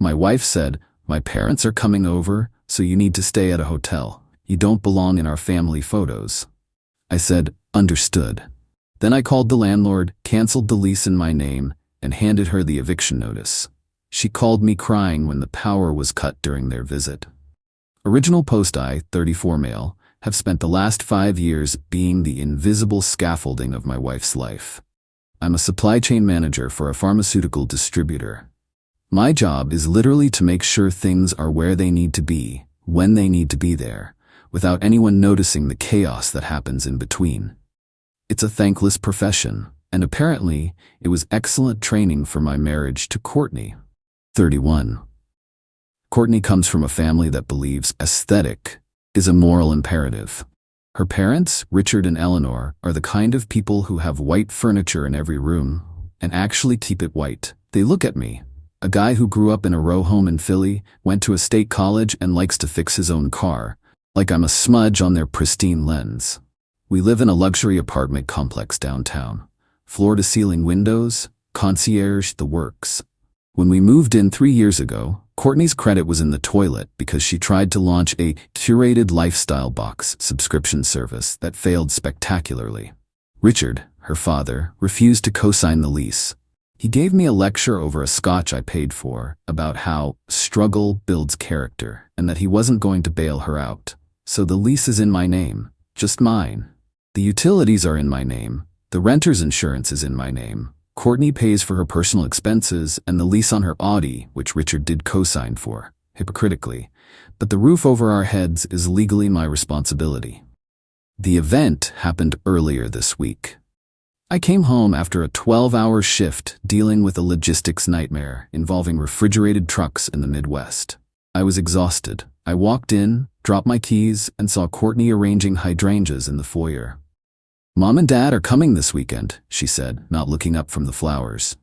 My wife said, "My parents are coming over, so you need to stay at a hotel. You don't belong in our family photos." I said, "Understood." Then I called the landlord, canceled the lease in my name, and handed her the eviction notice. She called me crying when the power was cut during their visit. Original post: I, 34 male, have spent the last 5 years being the invisible scaffolding of my wife's life. I'm a supply chain manager for a pharmaceutical distributor. My job is literally to make sure things are where they need to be, when they need to be there, without anyone noticing the chaos that happens in between. It's a thankless profession, and apparently, it was excellent training for my marriage to Courtney. 31. Courtney comes from a family that believes aesthetic is a moral imperative. Her parents, Richard and Eleanor, are the kind of people who have white furniture in every room, and actually keep it white. They look at me, a guy who grew up in a row home in Philly, went to a state college and likes to fix his own car, like I'm a smudge on their pristine lens. We live in a luxury apartment complex downtown. Floor-to-ceiling windows, concierge, the works. When we moved in 3 years ago, Courtney's credit was in the toilet because she tried to launch a curated lifestyle box subscription service that failed spectacularly. Richard, her father, refused to co-sign the lease. He gave me a lecture over a scotch I paid for about how struggle builds character and that he wasn't going to bail her out. So the lease is in my name, just mine. The utilities are in my name. The renter's insurance is in my name. Courtney pays for her personal expenses and the lease on her Audi, which Richard did co-sign for, hypocritically. But the roof over our heads is legally my responsibility. The event happened earlier this week. I came home after a 12-hour shift dealing with a logistics nightmare involving refrigerated trucks in the Midwest. I was exhausted. I walked in, dropped my keys, and saw Courtney arranging hydrangeas in the foyer. "Mom and Dad are coming this weekend," she said, not looking up from the flowers.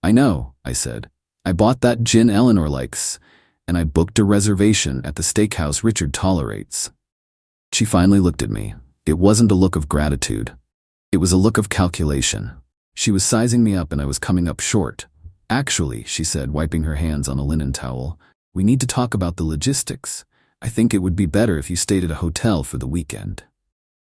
"I know," I said. "I bought that gin Eleanor likes, and I booked a reservation at the steakhouse Richard tolerates." She finally looked at me. It wasn't a look of gratitude. It was a look of calculation. She was sizing me up and I was coming up short. "Actually," she said, wiping her hands on a linen towel, "we need to talk about the logistics. I think it would be better if you stayed at a hotel for the weekend."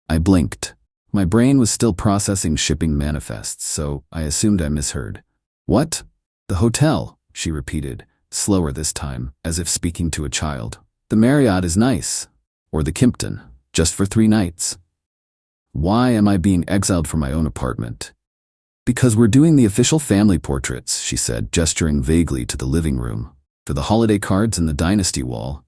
I blinked. My brain was still processing shipping manifests, so I assumed I misheard. "What?" "The hotel," she repeated, slower this time, as if speaking to a child. "The Marriott is nice. Or the Kimpton, just for 3 nights. "Why am I being exiled from my own apartment?" "Because we're doing the official family portraits," she said, gesturing vaguely to the living room. "For the holiday cards and the dynasty wall.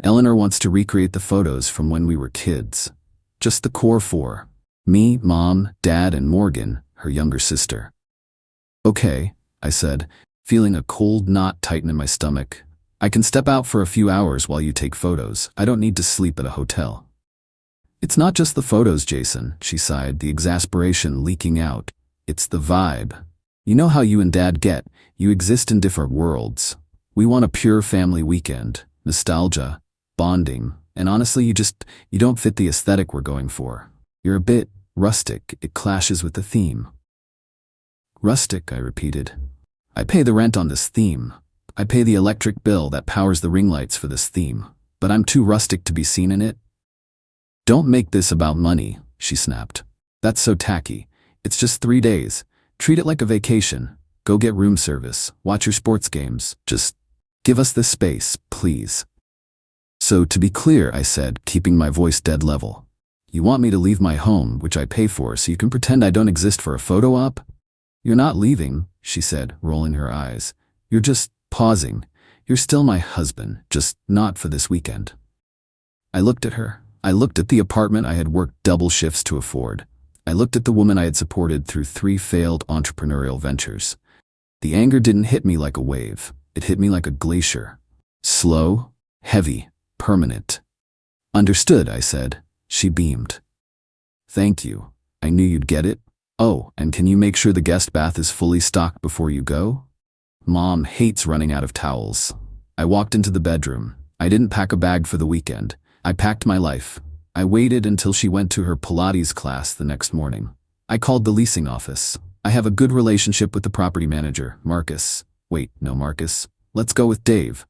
Eleanor wants to recreate the photos from when we were kids. Just the core 4. Me, Mom, Dad, and Morgan, her younger sister." "Okay," I said, feeling a cold knot tighten in my stomach. "I can step out for a few hours while you take photos. I don't need to sleep at a hotel." "It's not just the photos, Jason," she sighed, the exasperation leaking out. "It's the vibe. You know how you and Dad get. You exist in different worlds. We want a pure family weekend, nostalgia, bonding, and honestly, you don't fit the aesthetic we're going for. You're a bit rustic. It clashes with the theme." "Rustic," I repeated. "I pay the rent on this theme. I pay the electric bill that powers the ring lights for this theme. But I'm too rustic to be seen in it." "Don't make this about money," she snapped. "That's so tacky. It's just 3 days. Treat it like a vacation. Go get room service. Watch your sports games. Just give us this space, please." "So to be clear," I said, keeping my voice dead level, "you want me to leave my home, which I pay for, so you can pretend I don't exist for a photo op?" "You're not leaving," she said, rolling her eyes. "You're just pausing. You're still my husband, just not for this weekend." I looked at her. I looked at the apartment I had worked double shifts to afford. I looked at the woman I had supported through 3 failed entrepreneurial ventures. The anger didn't hit me like a wave. It hit me like a glacier. Slow, heavy, permanent. "Understood," I said. She beamed. "Thank you. I knew you'd get it. Oh, and can you make sure the guest bath is fully stocked before you go? Mom hates running out of towels." I walked into the bedroom. I didn't pack a bag for the weekend. I packed my life. I waited until she went to her Pilates class the next morning. I called the leasing office. I have a good relationship with the property manager, Marcus. Wait, no, Marcus. Let's go with Dave.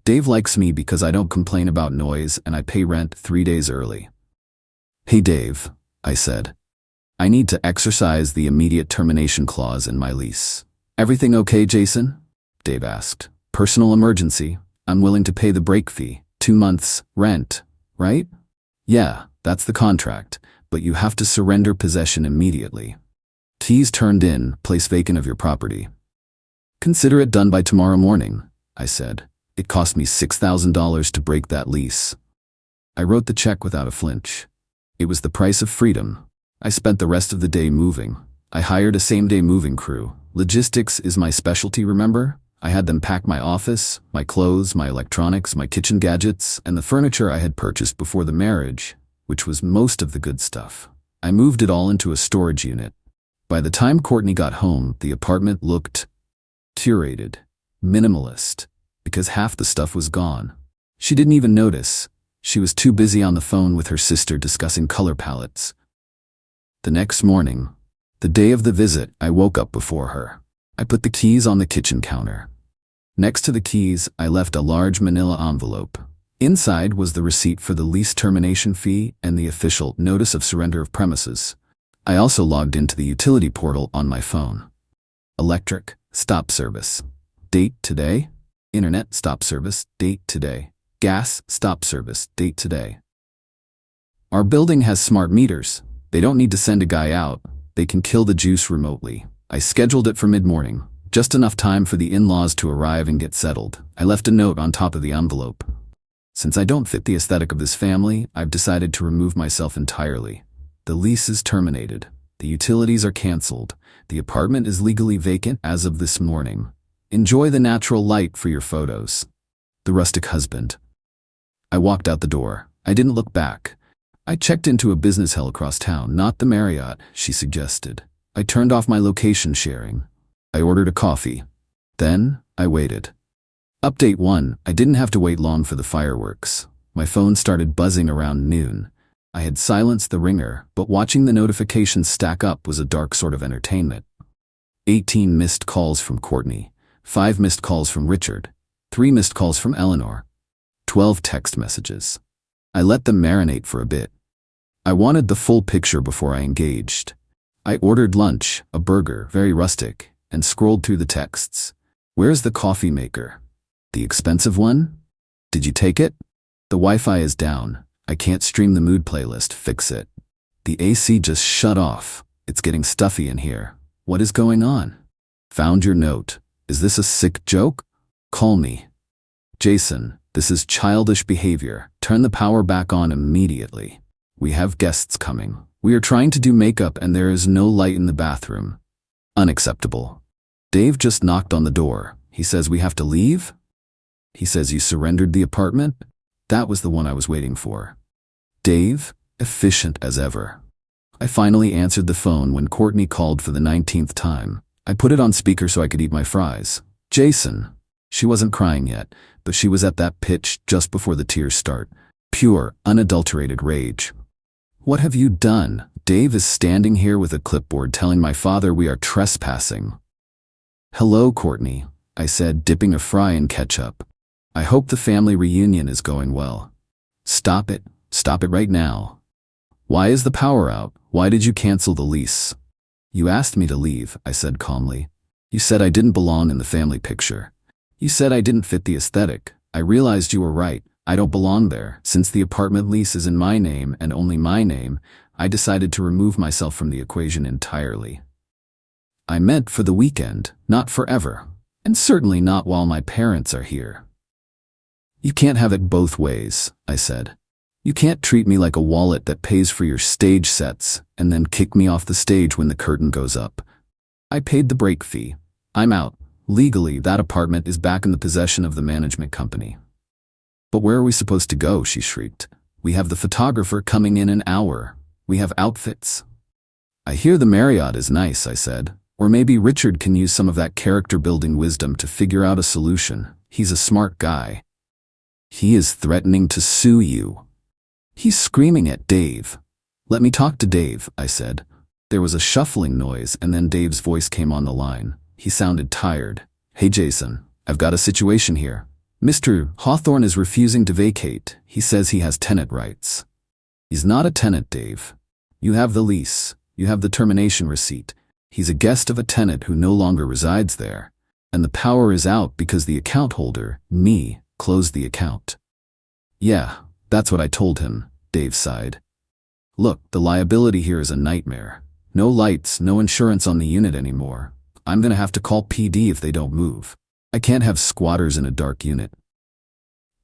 Dave likes me because I don't complain about noise and I pay rent 3 days early. Hey Dave, I said. I need to exercise the immediate termination clause in my lease. Everything okay, Jason? Dave asked. Personal emergency. I'm willing to pay the break fee. 2 months, rent, right? Yeah, that's the contract, but you have to surrender possession immediately. Keys turned in, place vacant of your property. Consider it done by tomorrow morning, I said. It cost me $6,000 to break that lease. I wrote the check without a flinch. It was the price of freedom. I spent the rest of the day moving. I hired a same-day moving crew. Logistics is my specialty, remember? I had them pack my office, my clothes, my electronics, my kitchen gadgets, and the furniture I had purchased before the marriage, which was most of the good stuff. I moved it all into a storage unit. By the time Courtney got home, the apartment looked curated, minimalist, because half the stuff was gone. She didn't even notice. She was too busy on the phone with her sister discussing color palettes. The next morning, the day of the visit, I woke up before her. I put the keys on the kitchen counter. Next to the keys, I left a large manila envelope. Inside was the receipt for the lease termination fee and the official notice of surrender of premises. I also logged into the utility portal on my phone. Electric, stop service. Date today. Internet, stop service. Date today. Gas, stop service. Date today. Our building has smart meters. They don't need to send a guy out. They can kill the juice remotely. I scheduled it for mid-morning, just enough time for the in-laws to arrive and get settled. I left a note on top of the envelope. Since I don't fit the aesthetic of this family, I've decided to remove myself entirely. The lease is terminated. The utilities are canceled. The apartment is legally vacant as of this morning. Enjoy the natural light for your photos. The rustic husband. I walked out the door. I didn't look back. I checked into a business hell across town, not the Marriott, she suggested. I turned off my location sharing. I ordered a coffee. Then, I waited. Update 1, I didn't have to wait long for the fireworks. My phone started buzzing around noon. I had silenced the ringer, but watching the notifications stack up was a dark sort of entertainment. 18 missed calls from Courtney, 5 missed calls from Richard, 3 missed calls from Eleanor, 12 text messages. I let them marinate for a bit. I wanted the full picture before I engaged. I ordered lunch, a burger, very rustic, and scrolled through the texts. Where's the coffee maker? The expensive one? Did you take it? The Wi-Fi is down. I can't stream the mood playlist, fix it. The AC just shut off. It's getting stuffy in here. What is going on? Found your note. Is this a sick joke? Call me. Jason, this is childish behavior. Turn the power back on immediately. We have guests coming. We are trying to do makeup and there is no light in the bathroom. Unacceptable. Dave just knocked on the door. He says we have to leave? He says you surrendered the apartment? That was the one I was waiting for. Dave, efficient as ever. I finally answered the phone when Courtney called for the 19th time. I put it on speaker so I could eat my fries. Jason. She wasn't crying yet, but she was at that pitch just before the tears start. Pure, unadulterated rage. What have you done? Dave is standing here with a clipboard telling my father we are trespassing. Hello, Courtney, I said, dipping a fry in ketchup. I hope the family reunion is going well. Stop it. Stop it right now. Why is the power out? Why did you cancel the lease? You asked me to leave, I said calmly. You said I didn't belong in the family picture. You said I didn't fit the aesthetic. I realized you were right. I don't belong there. Since the apartment lease is in my name and only my name, I decided to remove myself from the equation entirely. I meant for the weekend, not forever, and certainly not while my parents are here. You can't have it both ways, I said. You can't treat me like a wallet that pays for your stage sets and then kick me off the stage when the curtain goes up. I paid the break fee. I'm out. Legally, that apartment is back in the possession of the management company. But where are we supposed to go? She shrieked. We have the photographer coming in an hour. We have outfits. I hear the Marriott is nice, I said. Or maybe Richard can use some of that character-building wisdom to figure out a solution. He's a smart guy. He is threatening to sue you. He's screaming at Dave. Let me talk to Dave, I said. There was a shuffling noise and then Dave's voice came on the line. He sounded tired. Hey Jason, I've got a situation here. Mr. Hawthorne is refusing to vacate. He says he has tenant rights. He's not a tenant, Dave. You have the lease. You have the termination receipt. He's a guest of a tenant who no longer resides there. And the power is out because the account holder, me, closed the account. Yeah, that's what I told him, Dave sighed. Look, the liability here is a nightmare. No lights, no insurance on the unit anymore. I'm gonna have to call PD if they don't move. I can't have squatters in a dark unit.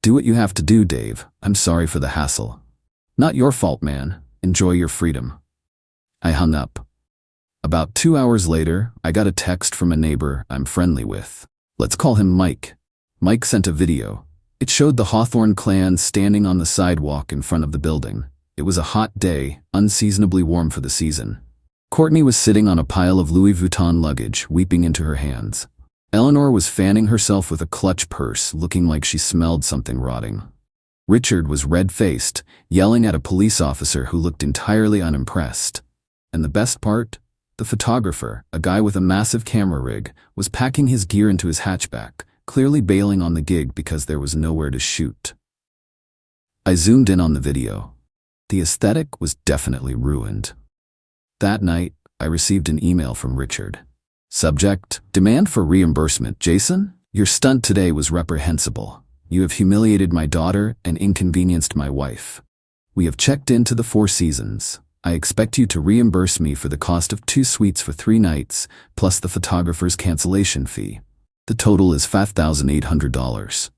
Do what you have to do, Dave. I'm sorry for the hassle. Not your fault, man. Enjoy your freedom. I hung up. About 2 hours later, I got a text from a neighbor I'm friendly with. Let's call him Mike. Mike sent a video. It showed the Hawthorne clan standing on the sidewalk in front of the building. It was a hot day, unseasonably warm for the season. Courtney was sitting on a pile of Louis Vuitton luggage, weeping into her hands. Eleanor was fanning herself with a clutch purse, looking like she smelled something rotting. Richard was red-faced, yelling at a police officer who looked entirely unimpressed. And the best part? The photographer, a guy with a massive camera rig, was packing his gear into his hatchback, clearly bailing on the gig because there was nowhere to shoot. I zoomed in on the video. The aesthetic was definitely ruined. That night, I received an email from Richard. Subject: demand for reimbursement. Jason, your stunt today was reprehensible. You have humiliated my daughter and inconvenienced my wife. We have checked into the Four Seasons. I expect you to reimburse me for the cost of 2 suites for 3 nights, plus the photographer's cancellation fee. The total is $5,800.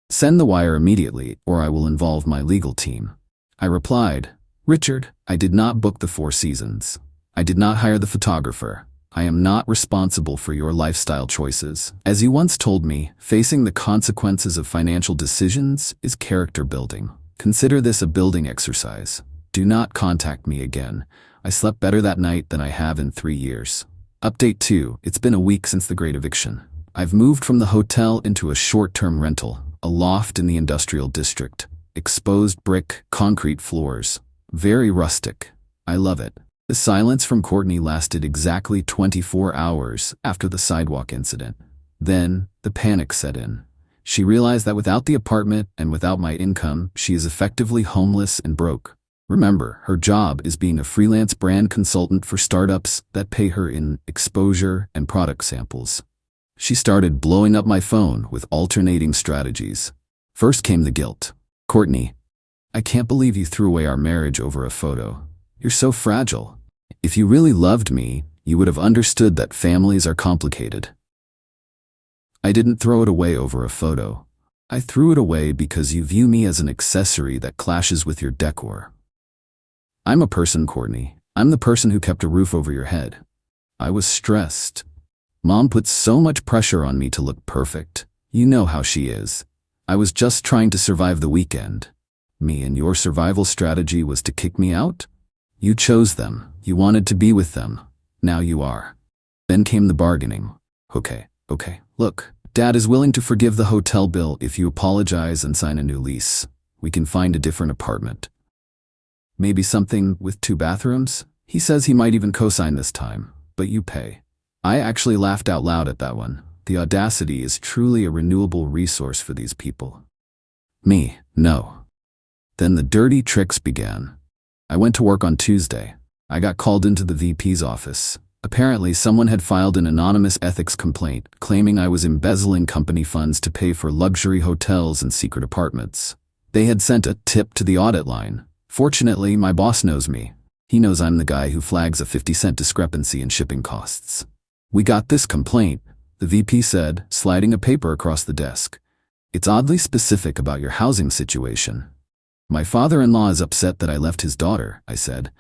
Send the wire immediately, or I will involve my legal team. I replied, Richard, I did not book the Four Seasons. I did not hire the photographer. I am not responsible for your lifestyle choices. As you once told me, facing the consequences of financial decisions is character building. Consider this a building exercise. Do not contact me again. I slept better that night than I have in 3 years. Update 2. It's been a week since the Great Eviction. I've moved from the hotel into a short-term rental, a loft in the industrial district. Exposed brick, concrete floors. Very rustic. I love it. The silence from Courtney lasted exactly 24 hours after the sidewalk incident. Then, the panic set in. She realized that without the apartment and without my income, she is effectively homeless and broke. Remember, her job is being a freelance brand consultant for startups that pay her in exposure and product samples. She started blowing up my phone with alternating strategies. First came the guilt. Courtney, I can't believe you threw away our marriage over a photo. You're so fragile. If you really loved me, you would have understood that families are complicated. I didn't throw it away over a photo. I threw it away because you view me as an accessory that clashes with your decor. I'm a person, Courtney. I'm the person who kept a roof over your head. I was stressed. Mom put so much pressure on me to look perfect. You know how she is. I was just trying to survive the weekend. Me and your survival strategy was to kick me out? You chose them. You wanted to be with them. Now you are. Then came the bargaining. Okay. Look, Dad is willing to forgive the hotel bill if you apologize and sign a new lease. We can find a different apartment. Maybe something with 2 bathrooms? He says he might even co-sign this time, but you pay. I actually laughed out loud at that one. The audacity is truly a renewable resource for these people. Me, no. Then the dirty tricks began. I went to work on Tuesday. I got called into the VP's office. Apparently, someone had filed an anonymous ethics complaint claiming I was embezzling company funds to pay for luxury hotels and secret apartments. They had sent a tip to the audit line. Fortunately, my boss knows me. He knows I'm the guy who flags a 50-cent discrepancy in shipping costs. We got this complaint, the VP said, sliding a paper across the desk. It's oddly specific about your housing situation. My father-in-law is upset that I left his daughter, I said.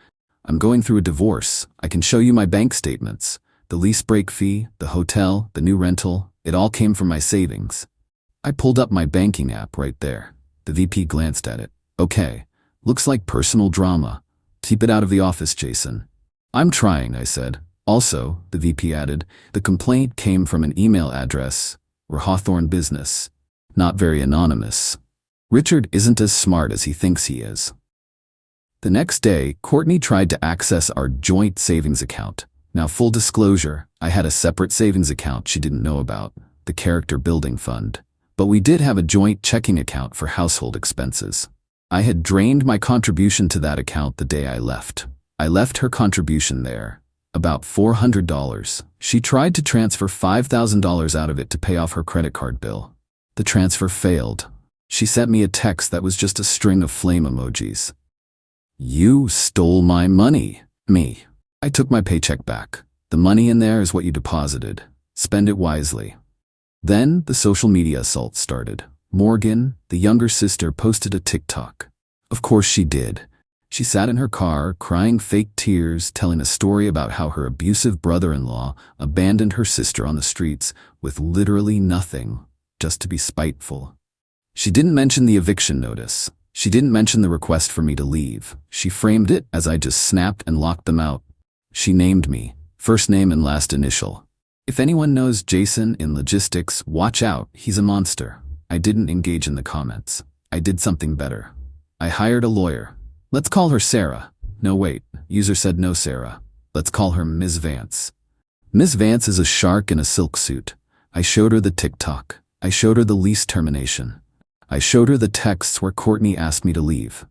I'm going through a divorce. I can show you my bank statements. The lease break fee, the hotel, the new rental, it all came from my savings. I pulled up my banking app right there. The VP glanced at it. Okay. Looks like personal drama. Keep it out of the office, Jason. I'm trying, I said. Also, the VP added, the complaint came from an email address, or Hawthorne Business. Not very anonymous. Richard isn't as smart as he thinks he is. The next day, Courtney tried to access our joint savings account. Now, full disclosure, I had a separate savings account she didn't know about. the character building fund, but we did have a joint checking account for household expenses. I had drained my contribution to that account the day I left. I left her contribution there, about $400. She tried to transfer $5,000 out of it to pay off her credit card bill. The transfer failed. She sent me a text that was just a string of flame emojis. "You stole my money." Me. I took my paycheck back. "The money in there is what you deposited. Spend it wisely." Then the social media assault started. Morgan, the younger sister, posted a TikTok. Of course she did. She sat in her car, crying fake tears, telling a story about how her abusive brother-in-law abandoned her sister on the streets with literally nothing, just to be spiteful. She didn't mention the eviction notice. She didn't mention the request for me to leave. She framed it as I just snapped and locked them out. She named me, first name and last initial. If anyone knows Jason in logistics, watch out, he's a monster. I didn't engage in the comments. I did something better. I hired a lawyer. Let's call her Sarah. No wait, user said no Sarah. Let's call her Ms. Vance. Ms. Vance is a shark in a silk suit. I showed her the TikTok. I showed her the lease termination. I showed her the texts where Courtney asked me to leave.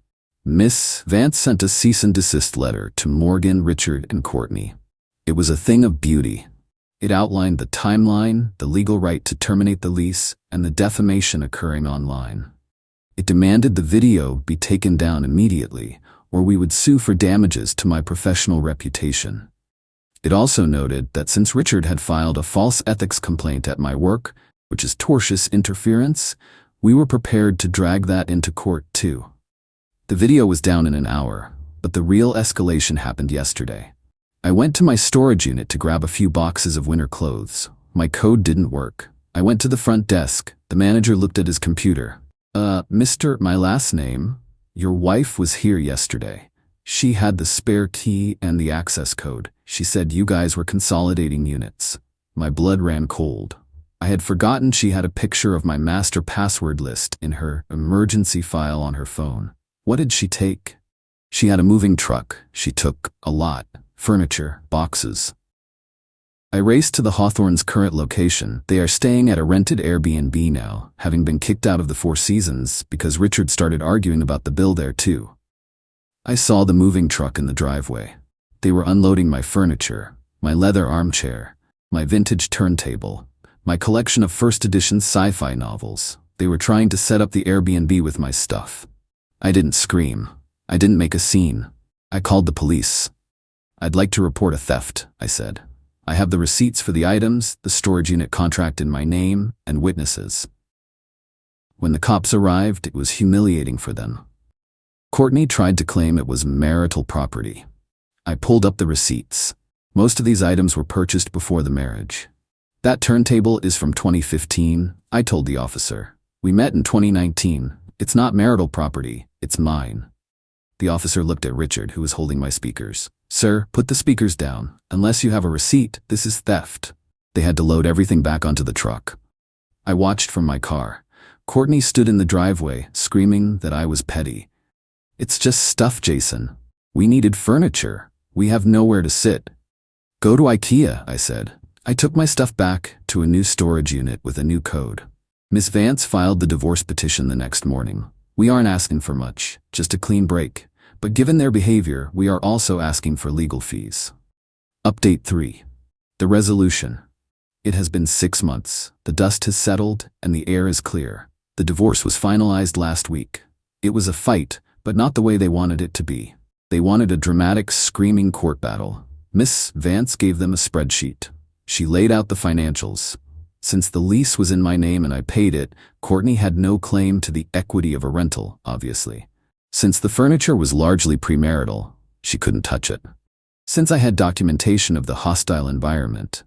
Miss Vance sent a cease and desist letter to Morgan, Richard, and Courtney. It was a thing of beauty. It outlined the timeline, the legal right to terminate the lease, and the defamation occurring online. It demanded the video be taken down immediately, or we would sue for damages to my professional reputation. It also noted that since Richard had filed a false ethics complaint at my work, which is tortious interference, we were prepared to drag that into court too. The video was down in an hour, but the real escalation happened yesterday. I went to my storage unit to grab a few boxes of winter clothes. My code didn't work. I went to the front desk. The manager looked at his computer. Mr. My last name, your wife was here yesterday. She had the spare key and the access code. She said you guys were consolidating units. My blood ran cold. I had forgotten she had a picture of my master password list in her emergency file on her phone. What did she take? She had a moving truck. She took a lot. Furniture, boxes. I raced to the Hawthorne's current location. They are staying at a rented Airbnb now, having been kicked out of the Four Seasons because Richard started arguing about the bill there too. I saw the moving truck in the driveway. They were unloading my furniture, my leather armchair, my vintage turntable, my collection of first edition sci-fi novels. They were trying to set up the Airbnb with my stuff. I didn't scream. I didn't make a scene. I called the police. "I'd like to report a theft," I said. "I have the receipts for the items, the storage unit contract in my name, and witnesses." When the cops arrived, it was humiliating for them. Courtney tried to claim it was marital property. I pulled up the receipts. Most of these items were purchased before the marriage. "That turntable is from 2015, I told the officer. "We met in 2019. It's not marital property, it's mine." The officer looked at Richard, who was holding my speakers. "Sir, put the speakers down. Unless you have a receipt, this is theft." They had to load everything back onto the truck. I watched from my car. Courtney stood in the driveway, screaming that I was petty. "It's just stuff, Jason. We needed furniture. We have nowhere to sit." "Go to IKEA," I said. I took my stuff back to a new storage unit with a new code. Miss Vance filed the divorce petition the next morning. "We aren't asking for much, just a clean break. But given their behavior, we are also asking for legal fees." Update 3. The resolution. It has been 6 months. The dust has settled and the air is clear. The divorce was finalized last week. It was a fight, but not the way they wanted it to be. They wanted a dramatic, screaming court battle. Miss Vance gave them a spreadsheet. She laid out the financials. Since the lease was in my name and I paid it, Courtney had no claim to the equity of a rental, obviously. Since the furniture was largely premarital, she couldn't touch it. Since I had documentation of the hostile environment,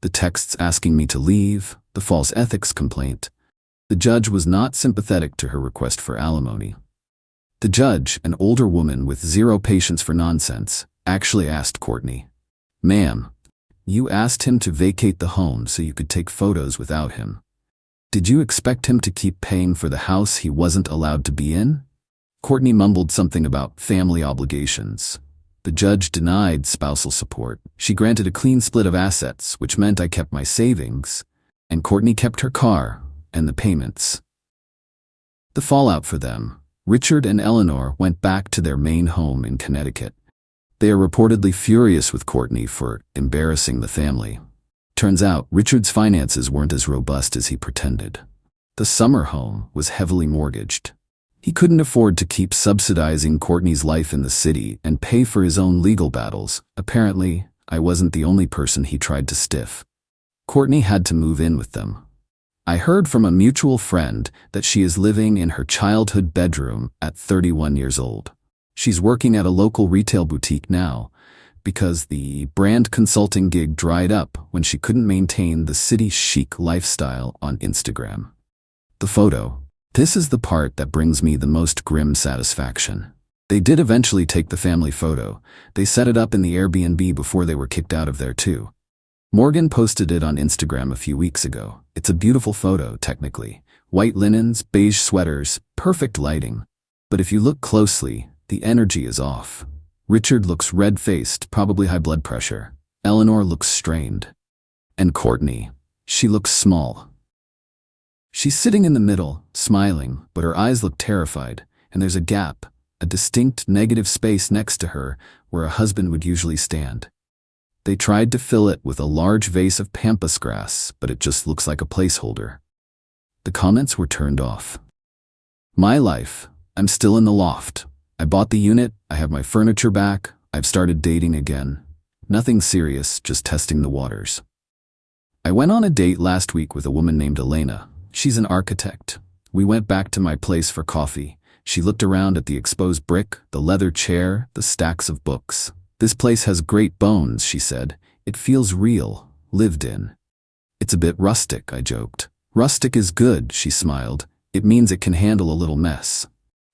the texts asking me to leave, the false ethics complaint, the judge was not sympathetic to her request for alimony. The judge, an older woman with zero patience for nonsense, actually asked Courtney, "Ma'am, you asked him to vacate the home so you could take photos without him. Did you expect him to keep paying for the house he wasn't allowed to be in?" Courtney mumbled something about family obligations. The judge denied spousal support. She granted a clean split of assets, which meant I kept my savings, And Courtney kept her car and the payments. The fallout for them. Richard and Eleanor went back to their main home in Connecticut. They are reportedly furious with Courtney for embarrassing the family. Turns out, Richard's finances weren't as robust as he pretended. The summer home was heavily mortgaged. He couldn't afford to keep subsidizing Courtney's life in the city and pay for his own legal battles. Apparently, I wasn't the only person he tried to stiff. Courtney had to move in with them. I heard from a mutual friend that she is living in her childhood bedroom at 31 years old. She's working at a local retail boutique now because the brand consulting gig dried up when she couldn't maintain the city chic lifestyle on Instagram. The photo. This is the part that brings me the most grim satisfaction. They did eventually take the family photo. They set it up in the Airbnb before they were kicked out of there too. Morgan posted it on Instagram a few weeks ago. It's a beautiful photo, technically. White linens, beige sweaters, perfect lighting. But if you look closely, the energy is off. Richard looks red-faced, probably high blood pressure. Eleanor looks strained. And Courtney, she looks small. She's sitting in the middle, smiling, but her eyes look terrified, and there's a gap, a distinct negative space next to her where a husband would usually stand. They tried to fill it with a large vase of pampas grass, but it just looks like a placeholder. The comments were turned off. My life. I'm still in the loft. I bought the unit, I have my furniture back, I've started dating again. Nothing serious, just testing the waters. I went on a date last week with a woman named Elena. She's an architect. We went back to my place for coffee. She looked around at the exposed brick, the leather chair, the stacks of books. This place has great bones, she said. It feels real, lived in. It's a bit rustic, I joked. Rustic is good, she smiled. It means it can handle a little mess.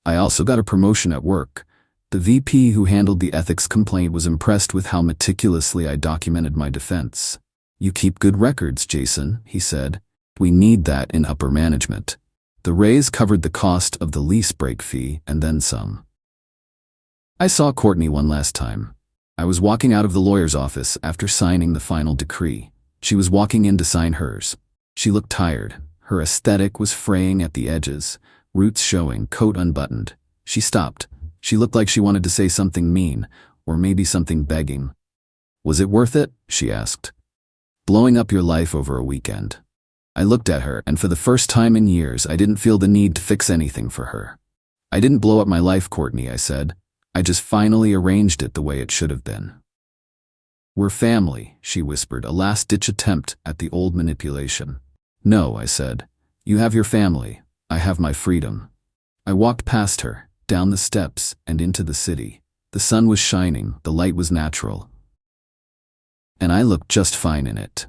I also got a promotion at work. The VP who handled the ethics complaint was impressed with how meticulously I documented my defense. You keep good records, Jason, he said. We need that in upper management. The raise covered the cost of the lease break fee and then some. I saw Courtney one last time. I was walking out of the lawyer's office after signing the final decree. She was walking in to sign hers. She looked tired. Her aesthetic was fraying at the edges, roots showing, coat unbuttoned. She stopped. She looked like she wanted to say something mean, or maybe something begging. Was it worth it? She asked. Blowing up your life over a weekend. I looked at her, and for the first time in years, I didn't feel the need to fix anything for her. I didn't blow up my life, Courtney, I said. I just finally arranged it the way it should have been. We're family, she whispered, a last-ditch attempt at the old manipulation. No, I said. You have your family. I have my freedom. I walked past her, down the steps, and into the city. The sun was shining, the light was natural. And I looked just fine in it.